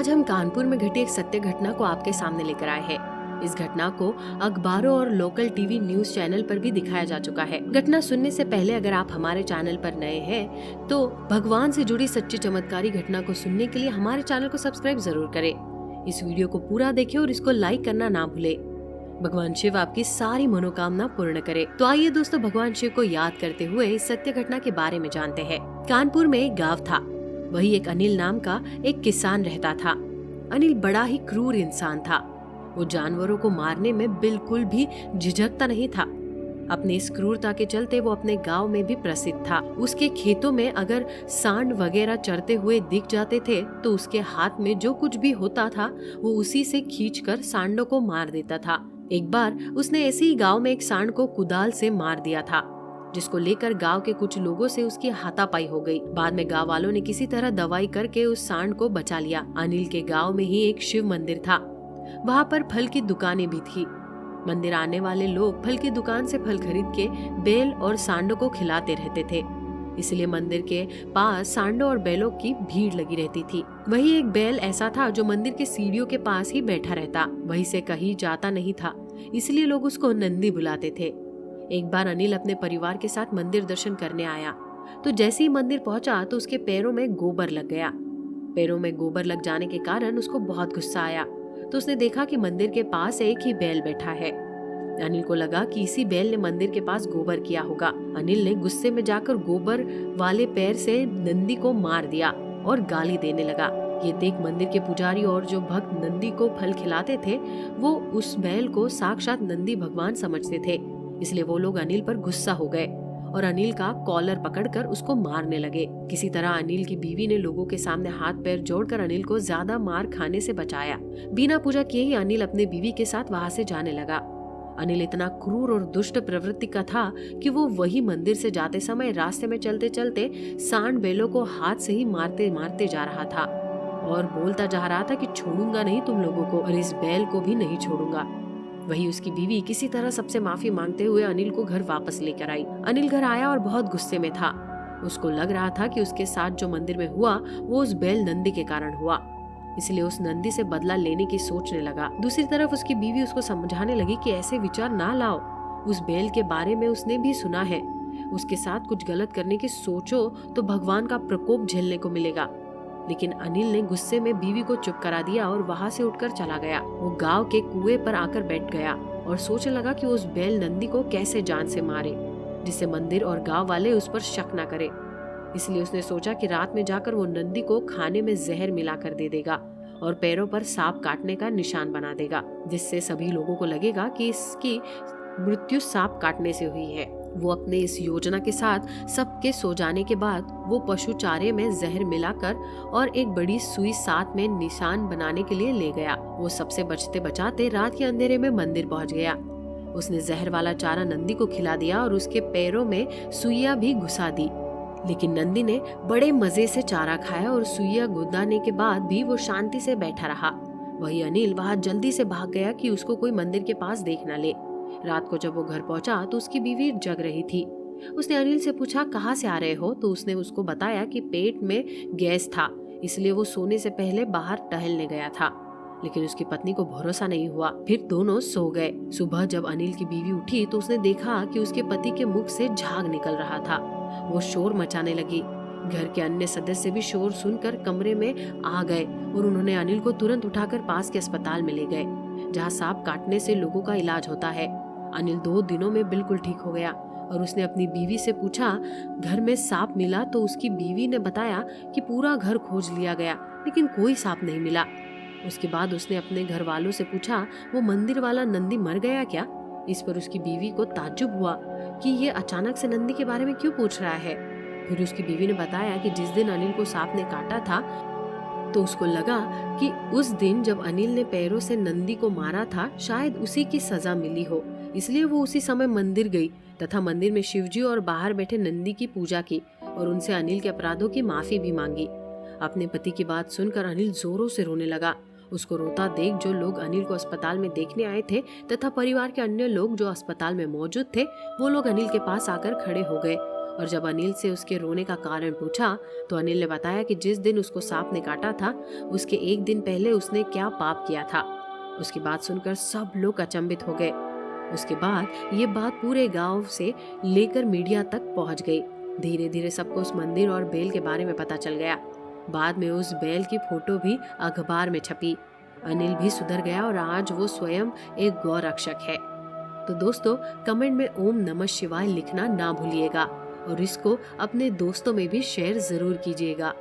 आज हम कानपुर में घटी एक सत्य घटना को आपके सामने लेकर आए हैं। इस घटना को अखबारों और लोकल टीवी न्यूज चैनल पर भी दिखाया जा चुका है। घटना सुनने से पहले अगर आप हमारे चैनल पर नए हैं तो भगवान से जुड़ी सच्ची चमत्कारी घटना को सुनने के लिए हमारे चैनल को सब्सक्राइब जरूर करें। इस वीडियो को पूरा देखें और इसको लाइक करना ना भूले। भगवान शिव आपकी सारी मनोकामना पूर्ण करे। तो आइए दोस्तों, भगवान शिव को याद करते हुए इस सत्य घटना के बारे में जानते हैं। कानपुर में एक गाँव था। वही एक अनिल नाम का एक किसान रहता था। अनिल बड़ा ही क्रूर इंसान था। वो जानवरों को मारने में बिल्कुल भी झिझकता नहीं था। अपनी इस क्रूरता के चलते वो अपने गांव में भी प्रसिद्ध था। उसके खेतों में अगर सांड वगैरह चरते हुए दिख जाते थे तो उसके हाथ में जो कुछ भी होता था वो उसी से खींचकर सांडों को मार देता था। एक बार उसने ऐसे ही गांव में एक सांड को कुदाल से मार दिया था, जिसको लेकर गांव के कुछ लोगों से उसकी हाथापाई हो गई। बाद में गांव वालों ने किसी तरह दवाई करके उस सांड को बचा लिया। अनिल के गांव में ही एक शिव मंदिर था। वहां पर फल की दुकानें भी थी। मंदिर आने वाले लोग फल की दुकान से फल खरीद के बैल और सांडों को खिलाते रहते थे, इसलिए मंदिर के पास सांडों और बैलों की भीड़ लगी रहती थी। वही एक बैल ऐसा था जो मंदिर के सीढ़ियों के पास ही बैठा रहता, वहीं से कहीं जाता नहीं था, इसलिए लोग उसको नंदी बुलाते थे। एक बार अनिल अपने परिवार के साथ मंदिर दर्शन करने आया तो जैसे ही मंदिर पहुंचा तो उसके पैरों में गोबर लग गया। पैरों में गोबर लग जाने के कारण उसको बहुत गुस्सा आया तो उसने देखा कि मंदिर के पास एक ही बैल बैठा है। अनिल को लगा कि इसी बैल ने मंदिर के पास गोबर किया होगा। अनिल ने गुस्से में जाकर गोबर वाले पैर से नंदी को मार दिया और गाली देने लगा। ये देख मंदिर के पुजारी और जो भक्त नंदी को फल खिलाते थे वो उस बैल को साक्षात नंदी भगवान समझते थे, इसलिए वो लोग अनिल पर गुस्सा हो गए और अनिल का कॉलर पकड़कर उसको मारने लगे। किसी तरह अनिल की बीवी ने लोगों के सामने हाथ पैर जोड़कर अनिल को ज्यादा मार खाने से बचाया। बिना पूजा किए ही अनिल अपने बीवी के साथ वहां से जाने लगा। अनिल इतना क्रूर और दुष्ट प्रवृत्ति का था कि वो वही मंदिर से जाते समय रास्ते में चलते चलते सांड बैलों को हाथ से ही मारते मारते जा रहा था और बोलता जा रहा था कि छोड़ूंगा नहीं तुम लोगों को और इस बैल को भी नहीं छोड़ूंगा। वही उसकी बीवी किसी तरह सबसे माफी मांगते हुए अनिल को घर वापस लेकर आई। अनिल घर आया और बहुत गुस्से में था। उसको लग रहा था कि उसके साथ जो मंदिर में हुआ वो उस बैल नंदी के कारण हुआ, इसलिए उस नंदी से बदला लेने की सोचने लगा। दूसरी तरफ उसकी बीवी उसको समझाने लगी कि ऐसे विचार ना लाओ, उस बैल के बारे में उसने भी सुना है, उसके साथ कुछ गलत करने की सोचो तो भगवान का प्रकोप झेलने को मिलेगा। लेकिन अनिल ने गुस्से में बीवी को चुप करा दिया और वहां से उठकर चला गया। वो गांव के कुएं पर आकर बैठ गया और सोचने लगा कि उस बैल नंदी को कैसे जान से मारे जिससे मंदिर और गांव वाले उस पर शक न करे। इसलिए उसने सोचा कि रात में जाकर वो नंदी को खाने में जहर मिलाकर दे देगा और पैरों पर सांप काटने का निशान बना देगा, जिससे सभी लोगों को लगेगा कि इसकी मृत्यु सांप काटने से हुई है। वो अपने इस योजना के साथ सबके सो जाने के बाद वो पशु चारे में जहर मिलाकर और एक बड़ी सुई साथ में निशान बनाने के लिए ले गया। वो सबसे बचते बचाते रात के अंधेरे में मंदिर पहुंच गया। उसने जहर वाला चारा नंदी को खिला दिया और उसके पैरों में सुइया भी घुसा दी, लेकिन नंदी ने बड़े मजे से चारा खाया और सुइया गुदाने के बाद भी वो शांति से बैठा रहा। वही अनिल वहां जल्दी से भाग गया कि उसको कोई मंदिर के पास देख न ले। रात को जब वो घर पहुंचा तो उसकी बीवी जग रही थी। उसने अनिल से पूछा कहाँ से आ रहे हो, तो उसने उसको बताया कि पेट में गैस था, इसलिए वो सोने से पहले बाहर टहलने गया था। लेकिन उसकी पत्नी को भरोसा नहीं हुआ। फिर दोनों सो गए। सुबह जब अनिल की बीवी उठी तो उसने देखा कि उसके पति के मुख से झाग निकल रहा था। वो शोर मचाने लगी। घर के अन्य सदस्य भी शोर सुनकर कमरे में आ गए और उन्होंने अनिल को तुरंत उठाकर पास के अस्पताल में ले गए, जहाँ सांप काटने से लोगों का इलाज होता है। अनिल 2 दिनों में बिल्कुल ठीक हो गया और उसने अपनी बीवी से पूछा घर में सांप मिला, तो उसकी बीवी ने बताया कि पूरा घर खोज लिया गया लेकिन कोई सांप नहीं मिला। उसके बाद उसने अपने घर वालों से पूछा वो मंदिर वाला नंदी मर गया क्या। इस पर उसकी बीवी को ताज्जुब हुआ कि ये अचानक से नंदी के बारे में क्यों पूछ रहा है। फिर उसकी बीवी ने बताया कि जिस दिन अनिल को सांप ने काटा था तो उसको लगा कि उस दिन जब अनिल ने पैरों से नंदी को मारा था शायद उसी की सजा मिली हो, इसलिए वो उसी समय मंदिर गई तथा मंदिर में शिवजी और बाहर बैठे नंदी की पूजा की और उनसे अनिल के अपराधों की माफी भी मांगी। अपने पति की बात सुनकर अनिल जोरों से रोने लगा। उसको रोता देख जो लोग अनिल को अस्पताल में देखने आए थे तथा परिवार के अन्य लोग जो अस्पताल में मौजूद थे वो लोग अनिल के पास आकर खड़े हो गए और जब अनिल से उसके रोने का कारण पूछा तो अनिल ने बताया कि जिस दिन उसको सांप ने काटा था उसके एक दिन पहले उसने क्या पाप किया था। उसकी बात सुनकर सब लोग अचंभित हो गए। उसके बाद ये बात पूरे गांव से लेकर मीडिया तक पहुंच गई। धीरे धीरे सबको उस मंदिर और बैल के बारे में पता चल गया। बाद में उस बैल की फोटो भी अखबार में छपी। अनिल भी सुधर गया और आज वो स्वयं एक गौ रक्षक है। तो दोस्तों, कमेंट में ओम नमः शिवाय लिखना ना भूलिएगा और इसको अपने दोस्तों में भी शेयर जरूर कीजिएगा।